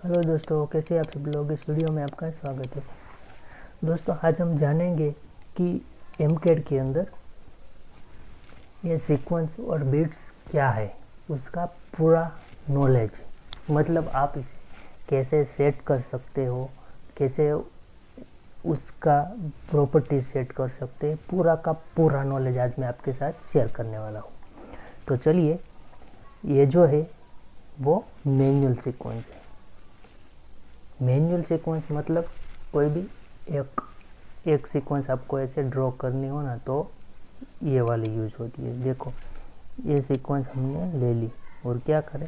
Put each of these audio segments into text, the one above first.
Hello दोस्तों, कैसे आप सब लोग। इस वीडियो में आपका स्वागत है। दोस्तों, आज हम जानेंगे कि एमकेड के अंदर ये सीक्वेंस और बीट्स क्या है, उसका पूरा नॉलेज, मतलब आप इसे कैसे सेट कर सकते हो, कैसे उसका प्रॉपर्टी सेट कर सकते हैं, पूरा का पूरा नॉलेज आज मैं आपके साथ शेयर करने वाला हूँ। तो चलिए, ये जो है वो मैनुअल सीक्वेंस है। मैनुअल सीक्वेंस मतलब कोई भी एक सीक्वेंस आपको ऐसे ड्रॉ करनी हो ना, तो ये वाली यूज होती है। देखो, ये सीक्वेंस हमने ले ली और क्या करें,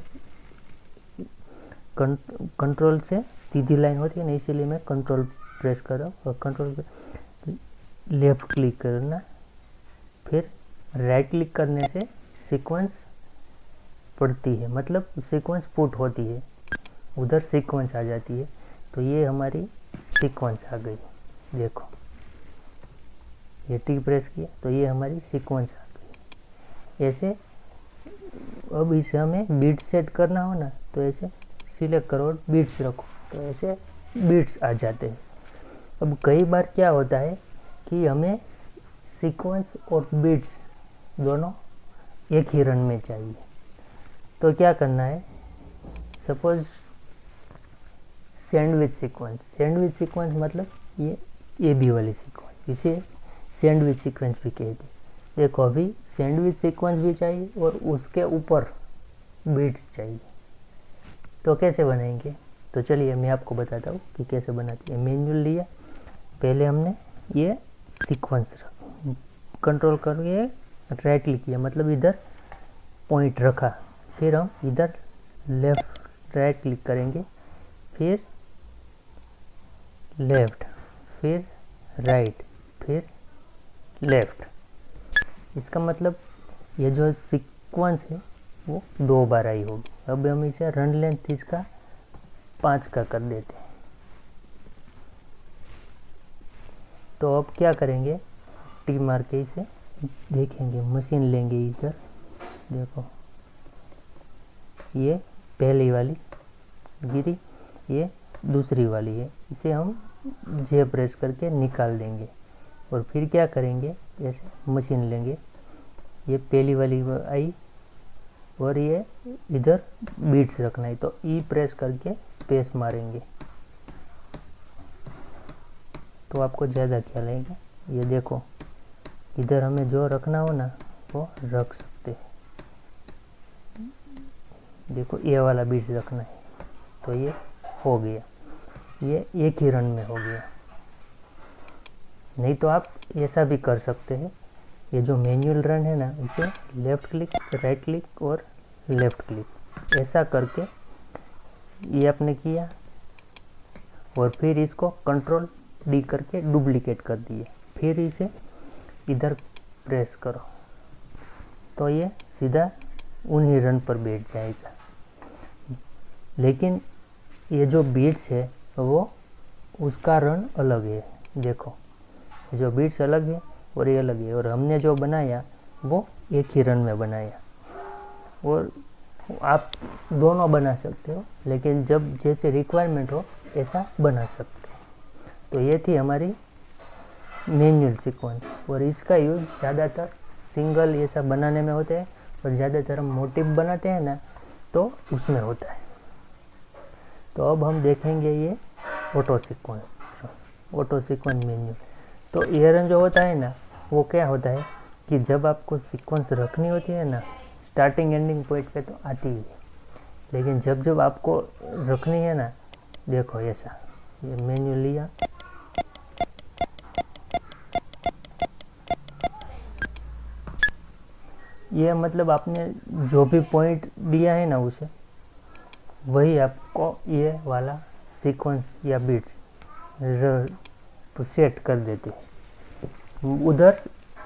कंट्रोल से सीधी लाइन होती है ना, इसीलिए मैं कंट्रोल प्रेस कर रहा हूँ और कंट्रोल पे लेफ्ट क्लिक करना, फिर राइट क्लिक करने से सीक्वेंस पड़ती है, मतलब सीक्वेंस पुट होती है, उधर सीक्वेंस आ जाती है। तो ये हमारी सीक्वेंस आ गई। देखो, ये टी प्रेस किया तो ये हमारी सीक्वेंस आ गई। ऐसे अब इसे हमें बीट्स सेट करना हो ना, तो ऐसे सिलेक्ट करो और बीट्स रखो, तो ऐसे बीट्स आ जाते हैं। अब कई बार क्या होता है कि हमें सीक्वेंस और बीट्स दोनों एक ही रन में चाहिए। तो क्या करना है, सपोज सैंडविच सीक्वेंस मतलब ये भी वाली सीक्वेंस, इसे सैंडविच सीक्वेंस भी कहते हैं। देखो, अभी सैंडविच सीक्वेंस भी चाहिए और उसके ऊपर बीट्स चाहिए। तो कैसे बनाएंगे, तो चलिए मैं आपको बताता हूँ कि कैसे बनाती है। मैनुअल लिया, पहले हमने ये सीक्वेंस कंट्रोल करके राइट क्लिक किया, मतलब इधर पॉइंट रखा, फिर हम इधर लेफ्ट राइट क्लिक करेंगे, फिर लेफ्ट, फिर राइट, फिर लेफ्ट। इसका मतलब ये जो सीक्वेंस है वो 2 बार आई होगी। अब हम इसे रन लेंथ इसका 5 का कर देते हैं। तो अब क्या करेंगे, टी मार के इसे देखेंगे, मशीन लेंगे इधर। देखो, ये पहली वाली गिरी, ये दूसरी वाली है, इसे हम जे प्रेस करके निकाल देंगे। और फिर क्या करेंगे, ऐसे मशीन लेंगे, ये पहली वाली आई और ये इधर बीट्स रखना है, तो ई प्रेस करके स्पेस मारेंगे, तो आपको ज़्यादा ख्याल आएगा। ये देखो, इधर हमें जो रखना हो ना वो रख सकते हैं। देखो, ये वाला बीट्स रखना है, तो ये हो गया, ये एक ही रन में हो गया। नहीं तो आप ऐसा भी कर सकते हैं, ये जो मैनुअल रन है ना, इसे लेफ़्ट क्लिक, राइट क्लिक और लेफ़्ट क्लिक ऐसा करके ये आपने किया, और फिर इसको कंट्रोल डी करके डुप्लीकेट कर दिए, फिर इसे इधर प्रेस करो, तो ये सीधा उन्हीं रन पर बैठ जाएगा। लेकिन ये जो बीट्स है वो उसका रन अलग है। देखो, जो बीट्स अलग है और ये अलग है, और हमने जो बनाया वो एक ही रन में बनाया। और आप दोनों बना सकते हो, लेकिन जब जैसे रिक्वायरमेंट हो ऐसा बना सकते हैं। तो ये थी हमारी मैनुअल सीक्वेंस, और इसका यूज़ ज़्यादातर सिंगल ये सब बनाने में होता है, और ज़्यादातर हम मोटिव बनाते हैं ना, तो उसमें होता है। तो अब हम देखेंगे ये ऑटो सीक्वेंस मेन्यू। तो ये रन जो होता है ना, वो क्या होता है कि जब आपको सीक्वेंस रखनी होती है ना, स्टार्टिंग एंडिंग पॉइंट पे तो आती ही है, लेकिन जब जब आपको रखनी है ना, देखो ऐसा, ये मेन्यू लिया, ये मतलब आपने जो भी पॉइंट दिया है ना उसे, वही आपको ये वाला सीक्वेंस या बीट्स सेट कर देते हैं, उधर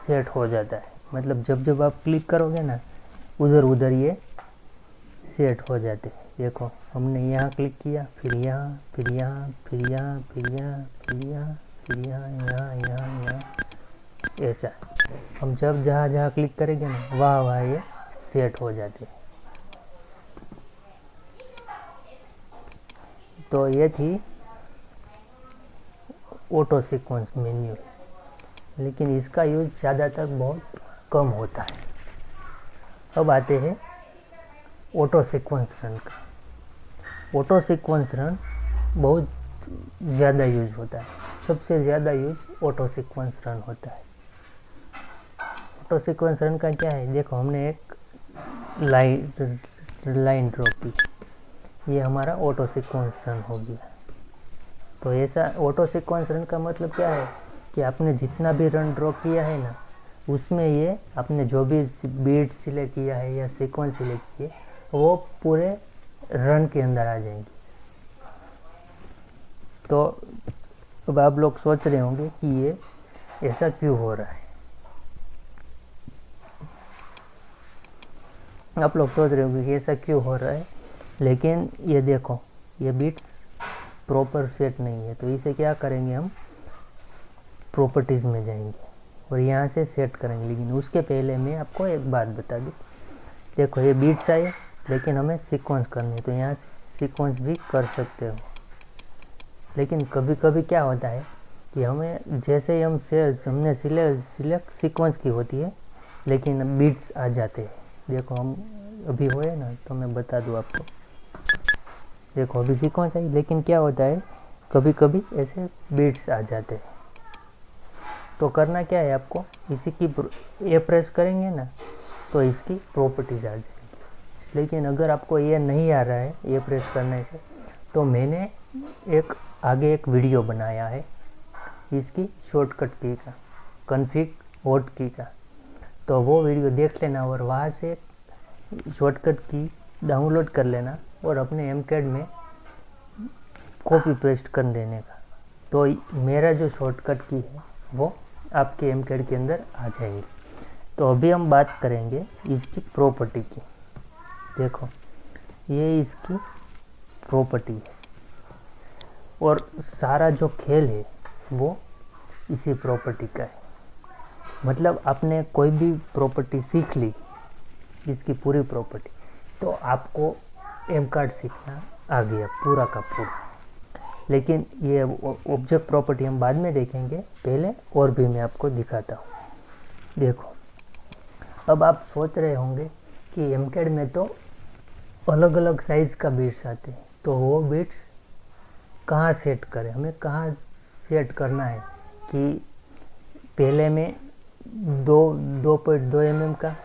सेट हो जाता है। मतलब जब जब आप क्लिक करोगे ना, उधर उधर ये सेट हो जाते हैं। देखो, हमने यहाँ क्लिक किया, फिर यहाँ, फिर यहाँ, फिर यहाँ, फिर यहाँ, फिर यहाँ, फिर यहाँ, यहाँ, यहाँ, यहाँ, ऐसा। हम जब जहाँ जहाँ क्लिक करेंगे ना, वहाँ वहाँ ये सेट हो जाते हैं। तो ये थी ऑटो सीक्वेंस मैनुअल, लेकिन इसका यूज़ ज़्यादातर बहुत कम होता है। अब आते हैं ऑटो सीक्वेंस रन का। ऑटो सीक्वेंस रन बहुत ज़्यादा यूज़ होता है, सबसे ज़्यादा यूज़ ऑटो सीक्वेंस रन होता है। ऑटो सीक्वेंस रन का क्या है, देखो हमने एक लाइन ड्रॉ की, ये हमारा ऑटो सीक्वेंस रन हो गया। तो ऐसा ऑटो सीक्वेंस रन का मतलब क्या है कि आपने जितना भी रन ड्रॉ किया है ना, उसमें ये आपने जो भी बीट सिलेक्ट किया है या सीक्वेंस सिलेक्ट किए वो पूरे रन के अंदर आ जाएंगे। तो अब आप लोग सोच रहे होंगे कि ये ऐसा क्यों हो रहा है। आप लोग सोच रहे होंगे कि ऐसा क्यों हो रहा है, लेकिन ये देखो ये बीट्स प्रॉपर सेट नहीं है। तो इसे क्या करेंगे, हम प्रॉपर्टीज़ में जाएंगे और यहाँ से सेट करेंगे। लेकिन उसके पहले मैं आपको एक बात बता दूँ, देखो ये बीट्स आए लेकिन हमें सीक्वेंस करनी है, तो यहाँ से सीक्वेंस भी कर सकते हो। लेकिन कभी कभी क्या होता है कि हमें जैसे ही हमने सिलेक्ट सीक्वेंस की होती है लेकिन बीट्स आ जाते हैं। देखो हम अभी हुए ना, तो मैं बता दूँ आपको, देखो अभी सीक्वेंस आई लेकिन क्या होता है कभी कभी ऐसे बीट्स आ जाते हैं। तो करना क्या है आपको, इसी की ये प्रेस करेंगे ना तो इसकी प्रॉपर्टीज आ जाएंगी। लेकिन अगर आपको ये नहीं आ रहा है ये प्रेस करने से, तो मैंने आगे एक वीडियो बनाया है इसकी शॉर्टकट की का, कॉन्फ़िग हॉट की का, तो वो वीडियो देख लेना और वहाँ से शॉर्टकट की डाउनलोड कर लेना और अपने एमकैड में कॉपी पेस्ट कर देने का। तो मेरा जो शॉर्टकट की है वो आपके एमकैड के अंदर आ जाएगी। तो अभी हम बात करेंगे इसकी प्रॉपर्टी की। देखो ये इसकी प्रॉपर्टी है और सारा जो खेल है वो इसी प्रॉपर्टी का है। मतलब आपने कोई भी प्रॉपर्टी सीख ली, इसकी पूरी प्रॉपर्टी, तो आपको एमकैड सीखना आ गया पूरा का पूरा। लेकिन ये ऑब्जेक्ट प्रॉपर्टी हम बाद में देखेंगे, पहले और भी मैं आपको दिखाता हूँ। देखो अब आप सोच रहे होंगे कि एमकैड में तो अलग अलग साइज़ का बीट्स आते हैं, तो वो बीट्स कहाँ सेट करें, हमें कहाँ सेट करना है कि पहले में 2.2 mm का,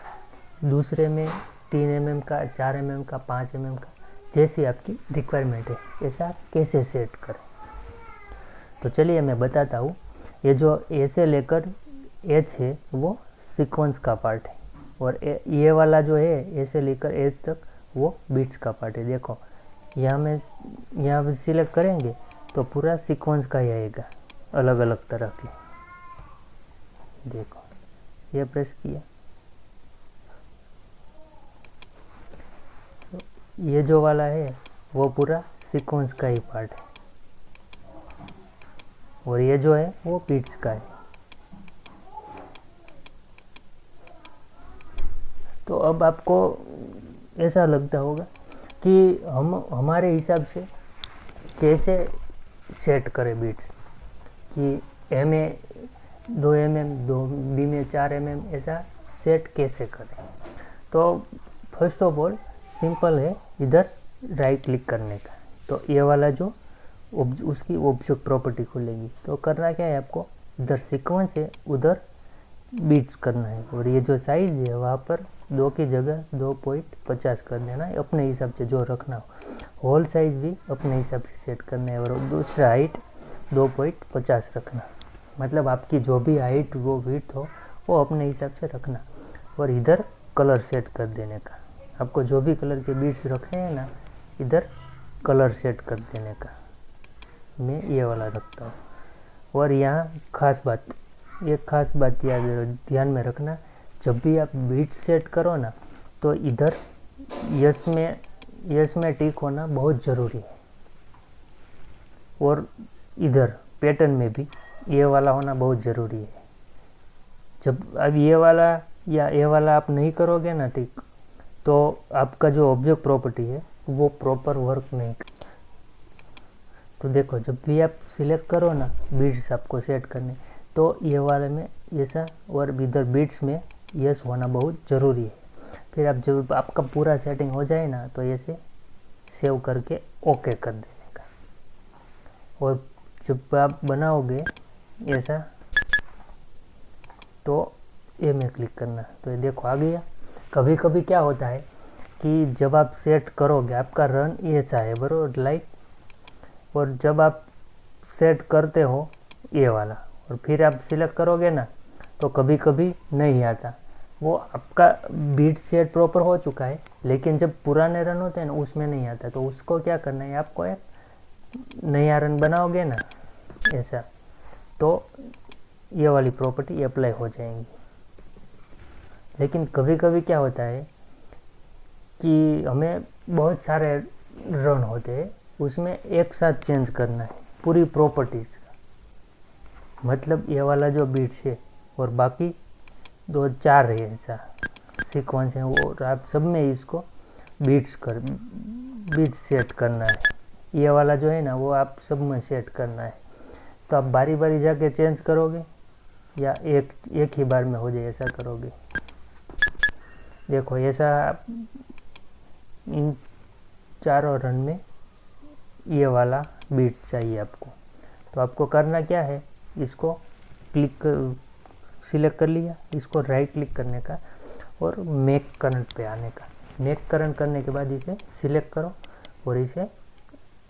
दूसरे में 3 mm का, 4 mm का, 5 mm का, जैसी आपकी रिक्वायरमेंट है ऐसा कैसे सेट करें। तो चलिए मैं बताता हूँ। ये जो ए से लेकर एच है वो सीक्वेंस का पार्ट है और ये वाला जो है ए से लेकर एच तक वो बीट्स का पार्ट है। देखो यहाँ सिलेक्ट करेंगे तो पूरा सीक्वेंस का ही आएगा अलग अलग तरह के। देखो ये प्रेस किया, ये जो वाला है वो पूरा सीक्वेंस का ही पार्ट है और ये जो है वो बीट्स का है। तो अब आपको ऐसा लगता होगा कि हम हमारे हिसाब से कैसे सेट करें बीट्स, कि ए में 2 mm, बी में 4 mm ऐसा सेट कैसे करें। तो फर्स्ट ऑफ ऑल सिंपल है, इधर राइट क्लिक करने का। तो ये वाला जो उसकी ऑब्जेक्ट प्रॉपर्टी खुलेगी, तो करना क्या है आपको, इधर सीक्वेंस है उधर बीट्स करना है और ये जो साइज है वहाँ पर 2 की जगह 2.50 कर देना है अपने हिसाब से जो रखना हो। होल साइज भी अपने हिसाब से सेट करना है और दूसरा हाइट 2.50 रखना। मतलब आपकी जो भी हाइट वो विड्थ हो वो अपने हिसाब से रखना और इधर कलर सेट कर देने का। आपको जो भी कलर के बीट्स रखने हैं ना, इधर कलर सेट कर देने का। मैं ये वाला रखता हूँ। और यहाँ एक खास बात ध्यान में रखना, जब भी आप बीट सेट करो ना तो इधर यस में टिक होना बहुत ज़रूरी है और इधर पैटर्न में भी ये वाला होना बहुत ज़रूरी है। जब अब ये वाला या ये वाला आप नहीं करोगे ना टिक, तो आपका जो ऑब्जेक्ट प्रॉपर्टी है वो प्रॉपर वर्क नहीं। तो देखो जब भी आप सिलेक्ट करो ना बीट्स आपको सेट करने, तो ये वाले में ऐसा और इधर बीट्स में यस होना बहुत ज़रूरी है। फिर आप जब आपका पूरा सेटिंग हो जाए ना तो ऐसे सेव करके ओके कर देने का। और जब आप बनाओगे ऐसा तो ये में क्लिक करना, तो ये देखो आ गया। कभी कभी क्या होता है कि जब आप सेट करोगे आपका रन ऐसा है बराबर लाइक, और जब आप सेट करते हो ये वाला और फिर आप सिलेक्ट करोगे ना तो कभी कभी नहीं आता। वो आपका बीट सेट प्रॉपर हो चुका है लेकिन जब पुराने रन होते हैं ना उसमें नहीं आता। तो उसको क्या करना है, आपको एक नया रन बनाओगे ना ऐसा, तो ये वाली प्रॉपर्टी अप्लाई हो जाएंगी। लेकिन कभी कभी क्या होता है कि हमें बहुत सारे रन होते हैं, उसमें एक साथ चेंज करना है पूरी प्रॉपर्टीज़ का। मतलब ये वाला जो बीट्स है और बाकी 2-4 है ऐसा सीक्वेंस है, वो आप सब में इसको बीट्स सेट करना है। ये वाला जो है ना वो आप सब में सेट करना है। तो आप बारी बारी जाके चेंज करोगे या एक ही बार में हो जाए ऐसा करोगे। देखो ऐसा इन चारों रन में ये वाला बीट चाहिए आपको। तो आपको करना क्या है, इसको सिलेक्ट कर लिया, इसको राइट क्लिक करने का और मेक करंट पे आने का। मेक करंट करने के बाद इसे सिलेक्ट करो और इसे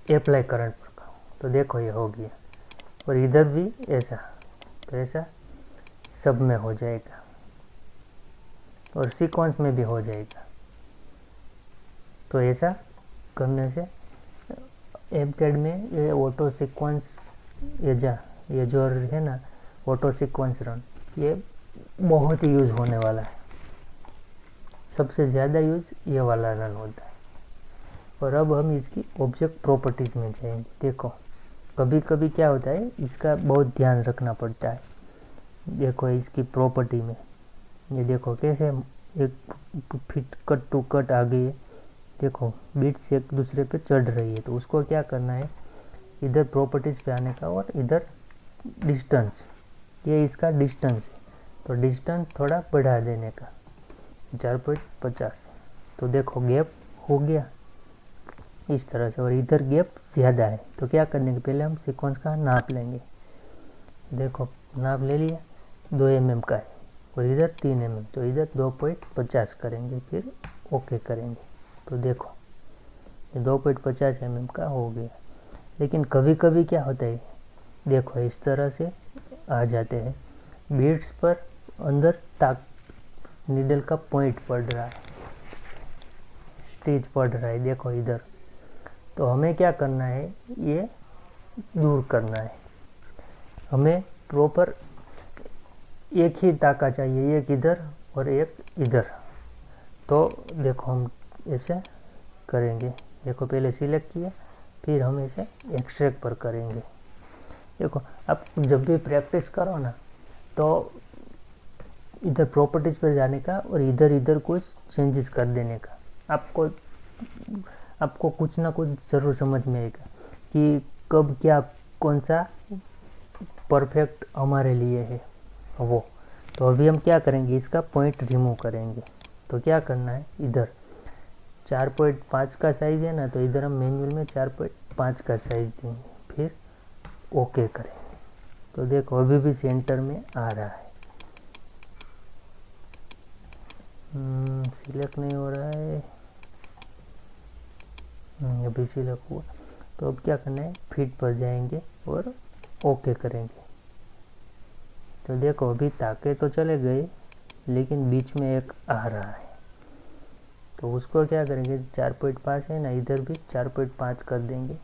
अप्लाई करंट पर करो। तो देखो ये हो गया। और इधर भी ऐसा, तो ऐसा सब में हो जाएगा और सीक्वेंस में भी हो जाएगा। तो ऐसा करने से एमकेड में ये ऑटो सीक्वेंस ये जो है ना ऑटो सीक्वेंस रन, ये बहुत ही यूज़ होने वाला है। सबसे ज़्यादा यूज़ ये वाला रन होता है। और अब हम इसकी ऑब्जेक्ट प्रॉपर्टीज़ में जाएंगे। देखो कभी कभी क्या होता है, इसका बहुत ध्यान रखना पड़ता है। देखो इसकी प्रॉपर्टी में ये देखो कैसे एक फिट कट टू कट आ गई है। देखो बीट्स एक दूसरे पे चढ़ रही है। तो उसको क्या करना है, इधर प्रॉपर्टीज़ पे आने का और इधर डिस्टेंस, ये इसका डिस्टेंस है तो डिस्टेंस थोड़ा बढ़ा देने का 4.50। तो देखो गैप हो गया इस तरह से, और इधर गैप ज़्यादा है। तो क्या करने के पहले हम सीक्वेंस का नाप लेंगे। देखो नाप ले लिया, 2 mm का है और इधर 3 mm, तो इधर 2.50 करेंगे, फिर ओके करेंगे। तो देखो ये 2.50 mm का हो गया। लेकिन कभी कभी क्या होता है, देखो इस तरह से आ जाते हैं बीट्स पर अंदर नीडल का पॉइंट पड़ रहा है, स्टिच पड़ रहा है, देखो इधर। तो हमें क्या करना है, ये दूर करना है। हमें प्रॉपर एक ही ताका चाहिए, एक इधर और एक इधर। तो देखो हम ऐसे करेंगे। देखो पहले सिलेक्ट किया, फिर हम इसे एक्सट्रैक्ट पर करेंगे। देखो आप जब भी प्रैक्टिस करो ना तो इधर प्रॉपर्टीज़ पर जाने का और इधर कुछ चेंजेस कर देने का। आपको कुछ ना कुछ ज़रूर समझ में आएगा कि कब क्या कौन सा परफेक्ट हमारे लिए है वो। तो अभी हम क्या करेंगे, इसका पॉइंट रिमूव करेंगे। तो क्या करना है, इधर 4.5 का साइज़ है ना, तो इधर हम मैनुअल में 4.5 का साइज़ देंगे, फिर ओके करेंगे। तो देखो अभी भी सेंटर में आ रहा है। सिलेक्ट नहीं हो रहा है, अभी सिलेक्ट हुआ। तो अब क्या करना है, फिट पर जाएंगे और ओके करेंगे। तो देखो अभी ताके तो चले गए लेकिन बीच में एक आ रहा है। तो उसको क्या करेंगे, 4.5 है ना, इधर भी 4.5 कर देंगे।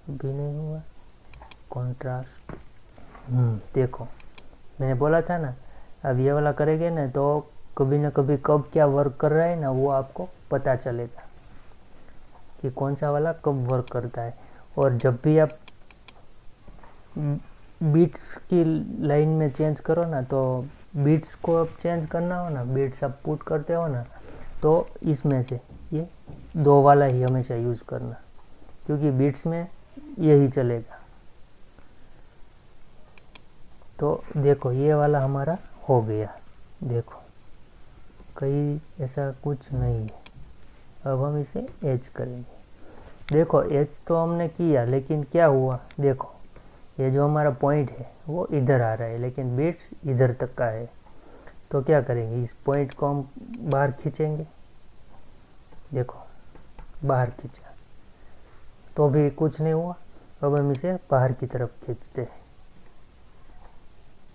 भी नहीं हुआ कॉन्ट्रास्ट। देखो मैंने बोला था ना, अब ये वाला करेंगे ना तो कभी ना कभी कब क्या वर्क कर रहा है ना वो आपको पता चलेगा कि कौन सा वाला कब वर्क करता है। और जब भी आप बीट्स की लाइन में चेंज करो ना, तो बीट्स को अब चेंज करना हो ना, बीट्स आप पुट करते हो ना, तो इसमें से ये 2 वाला ही हमेशा यूज़ करना, क्योंकि बीट्स में यही चलेगा। तो देखो ये वाला हमारा हो गया, देखो कहीं ऐसा कुछ नहीं है। अब हम इसे एच करेंगे। देखो एच तो हमने किया, लेकिन क्या हुआ, देखो ये जो हमारा पॉइंट है वो इधर आ रहा है, लेकिन बीट्स इधर तक का है। तो क्या करेंगे, इस पॉइंट को हम बाहर खींचेंगे। देखो बाहर खींचा तो भी कुछ नहीं हुआ। अब हम इसे बाहर की तरफ खींचते हैं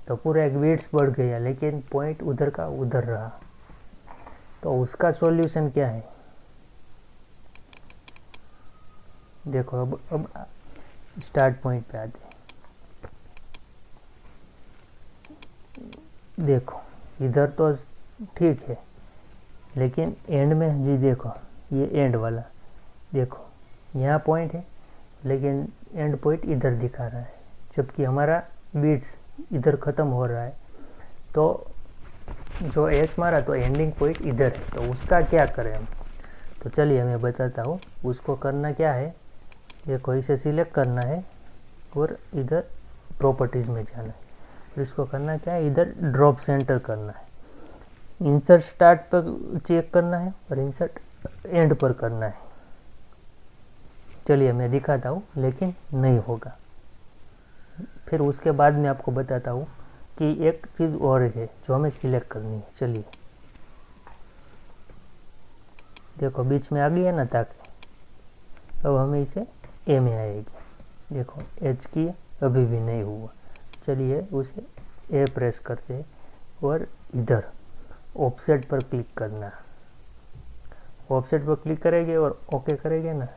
तो पूरा एक बीट्स बढ़ गया, लेकिन पॉइंट उधर का उधर रहा। तो उसका सॉल्यूशन क्या है, देखो अब स्टार्ट पॉइंट पे आते हैं। देखो इधर तो ठीक है, लेकिन एंड में जी देखो ये एंड वाला, देखो यहाँ पॉइंट है, लेकिन एंड पॉइंट इधर दिखा रहा है, जबकि हमारा बीट्स इधर ख़त्म हो रहा है। तो जो एच मारा तो एंडिंग पॉइंट इधर है, तो उसका क्या करें हम। तो चलिए मैं बताता हूँ। उसको करना क्या है, देखो इसे सिलेक्ट करना है और इधर प्रॉपर्टीज़ में जाना है। फिर इसको करना क्या है, इधर ड्रॉप सेंटर करना है, इंसर्ट स्टार्ट पर चेक करना है और इंसर्ट एंड पर करना है। चलिए मैं दिखाता हूँ, लेकिन नहीं होगा। फिर उसके बाद मैं आपको बताता हूँ कि एक चीज़ और है जो हमें सिलेक्ट करनी है। चलिए देखो बीच में आ गई है ना ताकि, अब हमें इसे ए में आएगी। देखो एच की अभी भी नहीं हुआ। चलिए उसे ए प्रेस करते हैं और इधर ऑफसेट पर क्लिक करना। ऑफसेट पर क्लिक करेंगे और ओके करेंगे ना,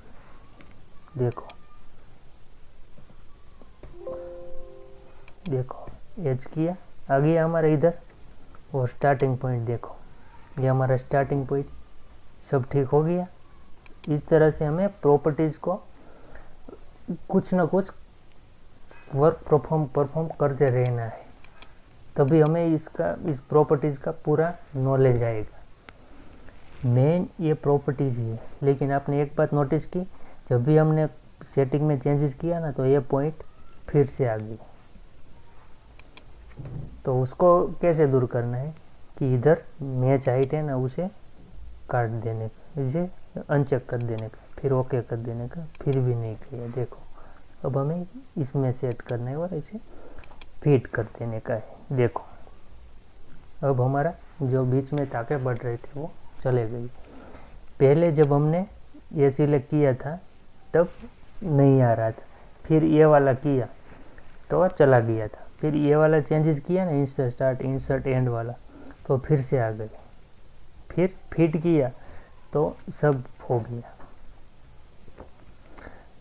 देखो देखो एच किया, आ गया हमारे इधर। और स्टार्टिंग पॉइंट देखो, ये हमारा स्टार्टिंग पॉइंट, सब ठीक हो गया। इस तरह से हमें प्रॉपर्टीज़ को कुछ ना कुछ वर्क परफॉर्म करते रहना है, तभी हमें इस प्रॉपर्टीज़ का पूरा नॉलेज आएगा। मेन ये प्रॉपर्टीज़ ही है। लेकिन आपने एक बात नोटिस की, जब भी हमने सेटिंग में चेंजेस किया ना, तो ये पॉइंट फिर से आ गई। तो उसको कैसे दूर करना है कि इधर मैच हाइट है ना, उसे काट देने का, इसे अनचेक कर देने का, फिर ओके कर देने का, फिर भी नहीं किया। देखो अब हमें इसमें सेट करना है और इसे फिट कर देने का है। देखो अब हमारा जो बीच में ताके बढ़ रहे थे वो चले गई। पहले जब हमने ये सिलेक्ट किया था तब नहीं आ रहा था, फिर ये वाला किया तो चला गया था, फिर ये वाला चेंजेस किया ना, इंसर्ट स्टार्ट इंसर्ट एंड वाला, तो फिर से आ गए। फिर फिट किया तो सब हो गया।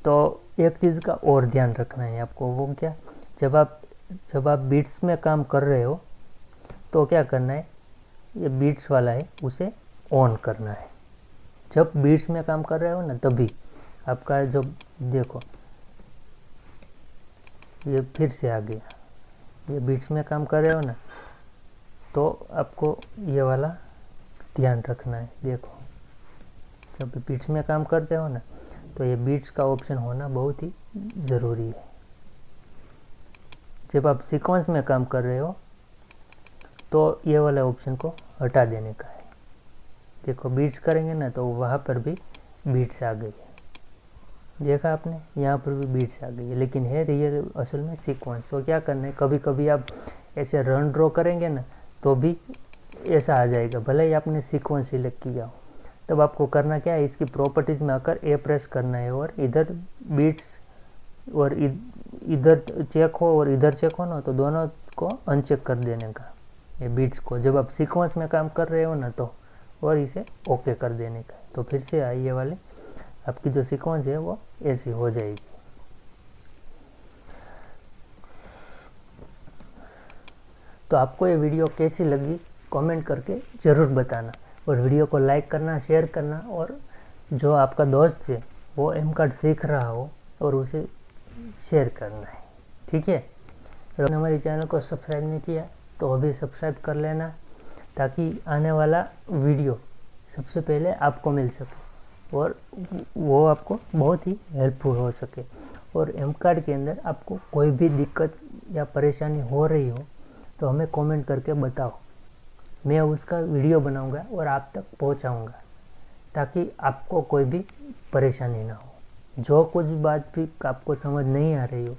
तो एक चीज़ का और ध्यान रखना है आपको, वो क्या, जब आप बीट्स में काम कर रहे हो तो क्या करना है, ये बीट्स वाला है उसे ऑन करना है। जब बीट्स में काम कर रहे हो ना, तभी आपका जो देखो ये फिर से आ गया। ये बीट्स में काम कर रहे हो ना, तो आपको ये वाला ध्यान रखना है। देखो जब बीट्स में काम करते हो ना, तो ये बीट्स का ऑप्शन होना बहुत ही ज़रूरी है। जब आप सीक्वेंस में काम कर रहे हो तो ये वाला ऑप्शन को हटा देने का है। देखो बीट्स करेंगे ना, तो वहाँ पर भी बीट्स आ गई है, देखा आपने, यहाँ पर भी बीट्स आ गई है, लेकिन है रियल असल में सीक्वेंस। तो क्या करना है, कभी कभी आप ऐसे रन ड्रॉ करेंगे ना, तो भी ऐसा आ जाएगा, भले ही आपने सीक्वेंस सिलेक्ट किया हो। तब आपको करना क्या है, इसकी प्रॉपर्टीज़ में आकर ए प्रेस करना है और इधर बीट्स और इधर चेक हो और इधर चेक हो ना, तो दोनों को अनचेक कर देने का, ये बीट्स को, जब आप सीक्वेंस में काम कर रहे हो ना, तो और इसे ओके कर देने का। तो फिर से ये वाले आपकी जो सीक्वेंस है वो ऐसी हो जाएगी। तो आपको ये वीडियो कैसी लगी कमेंट करके ज़रूर बताना, और वीडियो को लाइक करना, शेयर करना, और जो आपका दोस्त है वो एमकार्ड सीख रहा हो और उसे शेयर करना है, ठीक है। अगर हमारे चैनल को सब्सक्राइब नहीं किया तो अभी सब्सक्राइब कर लेना, ताकि आने वाला वीडियो सबसे पहले आपको मिल सके। और वो आपको बहुत ही हेल्पफुल हो सके। और एम कार्ड के अंदर आपको कोई भी दिक्कत या परेशानी हो रही हो तो हमें कमेंट करके बताओ, मैं उसका वीडियो बनाऊंगा और आप तक पहुंचाऊंगा, ताकि आपको कोई भी परेशानी ना हो। जो कुछ बात भी आपको समझ नहीं आ रही हो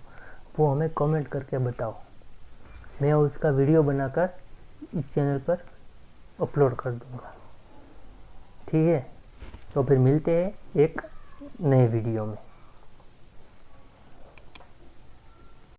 वो हमें कमेंट करके बताओ, मैं उसका वीडियो बनाकर इस चैनल पर अपलोड कर दूंगा। ठीक है, तो फिर मिलते हैं एक नए वीडियो में।